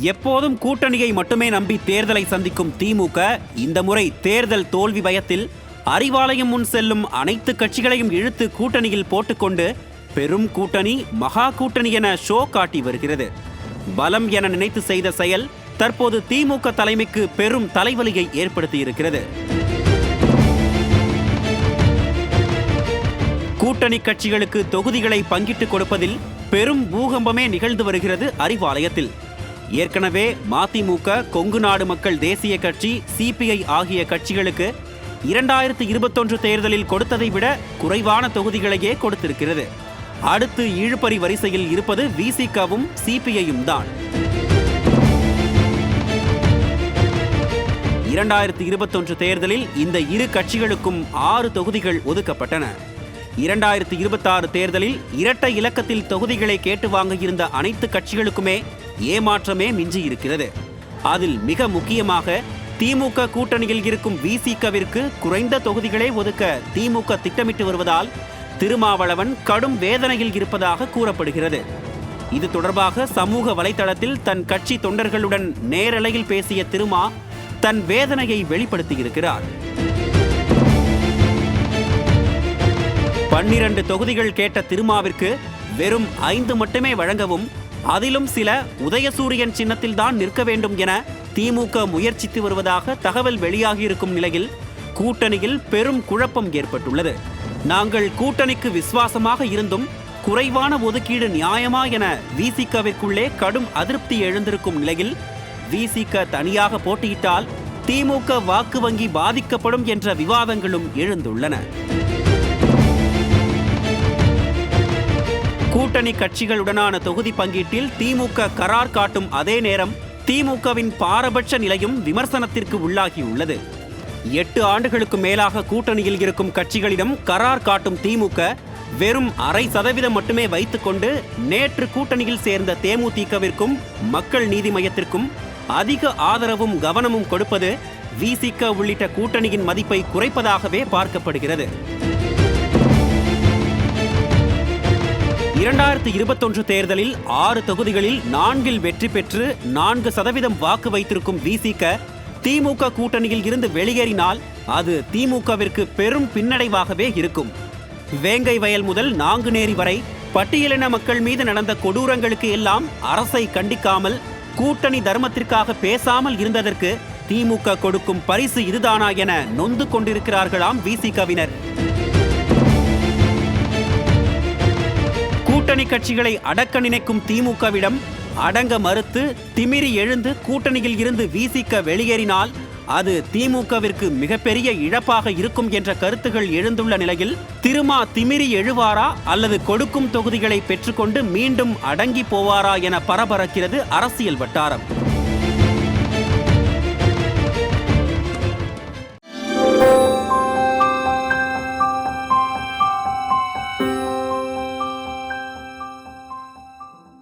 எப்போதும் கூட்டணியை மட்டுமே நம்பி தேர்தலை சந்திக்கும் திமுக இந்த முறை தேர்தல் தோல்வி பயத்தில் அறிவாலயம் முன் செல்லும் அனைத்து கட்சிகளையும் இழுத்து கூட்டணியில் போட்டுக்கொண்டு பெரும் கூட்டணி, மகா கூட்டணி என ஷோ காட்டி வருகிறது. பலம் என நினைத்து செய்த செயல் தற்போது திமுக தலைமைக்கு பெரும் தலைவலியை ஏற்படுத்தியிருக்கிறது. கூட்டணி கட்சிகளுக்கு தொகுதிகளை பங்கிட்டு கொடுப்பதில் பெரும் பூகம்பமே நிகழ்ந்து வருகிறது அறிவாலயத்தில். ஏற்கனவே மதிமுக, கொங்கு நாடு மக்கள் தேசிய கட்சி, சிபிஐ ஆகிய கட்சிகளுக்கு 2021 தேர்தலில் கொடுத்ததை விட குறைவான தொகுதிகளையே கொடுத்திருக்கிறது. அடுத்து இழுபறி வரிசையில் இருப்பது விசிகவும் சிபிஐயும் தான். 2021 தேர்தலில் இந்த இரு கட்சிகளுக்கும் 6 தொகுதிகள் ஒதுக்கப்பட்டன. 2026 தேர்தலில் இரட்டை இலக்கத்தில் தொகுதிகளை கேட்டு வாங்கியிருந்த அனைத்து கட்சிகளுக்குமே ஏமாற்றமே மிஞ்சி இருக்கிறது. அதில் மிக முக்கியமாக திமுக கூட்டணியில் இருக்கும் விசிகவிற்கு குறைந்த தொகுதிகளே ஒதுக்க திமுக திட்டமிட்டு வருவதால் திருமாவளவன் கடும் வேதனையில் இருப்பதாக கூறப்படுகிறது. இது தொடர்பாக சமூக வலைதளத்தில் தன் கட்சி தொண்டர்களுடன் நேரலையில் பேசிய திருமா தன் வேதனையை வெளிப்படுத்தியிருக்கிறார். 12 தொகுதிகள் கேட்ட திருமாவிற்கு வெறும் 5 மட்டுமே வழங்கவும், அதிலும் சில உதயசூரியன் சின்னத்தில்தான் நிற்க வேண்டும் என திமுக முயற்சித்து வருவதாக தகவல் வெளியாகியிருக்கும் நிலையில் கூட்டணியில் பெரும் குழப்பம் ஏற்பட்டுள்ளது. நாங்கள் கூட்டணிக்கு விசுவாசமாக இருந்தும் குறைவான ஒதுக்கீடு நியாயமா என விசிகவிற்குள்ளே கடும் அதிருப்தி எழுந்திருக்கும் நிலையில் விசிக தனியாக போட்டியிட்டால் திமுக வாக்கு வங்கி பாதிக்கப்படும் என்ற விவாதங்களும் எழுந்துள்ளன. கூட்டணி கட்சிகளுடனான தொகுதி பங்கீட்டில் திமுக கரார் காட்டும் அதே நேரம் திமுகவின் பாரபட்ச நிலையும் விமர்சனத்திற்கு உள்ளாகியுள்ளது. 8 ஆண்டுகளுக்கு மேலாக கூட்டணியில் இருக்கும் கட்சிகளிடம் கரார் காட்டும் திமுக வெறும் 0.5% மட்டுமே வைத்துக்கொண்டு நேற்று கூட்டணியில் சேர்ந்த தேமுதிகவிற்கும் மக்கள் நீதி மய்யத்திற்கும் அதிக ஆதரவும் கவனமும் கொடுப்பது விசிக உள்ளிட்ட கூட்டணியின் மதிப்பை குறைப்பதாகவே பார்க்கப்படுகிறது. 2021 தேர்தலில் 6 தொகுதிகளில் 4 வெற்றி பெற்று 4% வாக்கு வைத்திருக்கும் விசிக திமுக கூட்டணியில் இருந்து வெளியேறினால் அது திமுகவிற்கு பெரும் பின்னடைவாகவே இருக்கும். வேங்கை வயல் முதல் நாங்குநேரி வரை பட்டியலின மக்கள் மீது நடந்த கொடூரங்களுக்கு எல்லாம் அரசை கண்டிக்காமல் கூட்டணி தர்மத்திற்காக பேசாமல் இருந்ததற்கு திமுக கொடுக்கும் பரிசு இதுதானா என நொந்து கொண்டிருக்கிறார்களாம் விசிகவினர். கூட்டணி கட்சிகளை அடக்க நினைக்கும் திமுகவிடம் அடங்க மறுத்து திமிரி எழுந்து கூட்டணியில் இருந்து விசிக வெளியேறினால் அது திமுகவிற்கு மிகப்பெரிய இழப்பாக இருக்கும் என்ற கருத்துகள் எழுந்துள்ள நிலையில் திருமா திமிரி எழுவாரா அல்லது கொடுக்கும் தொகுதிகளை பெற்றுக்கொண்டு மீண்டும் அடங்கி போவாரா என பரபரக்கிறது அரசியல் வட்டாரம்.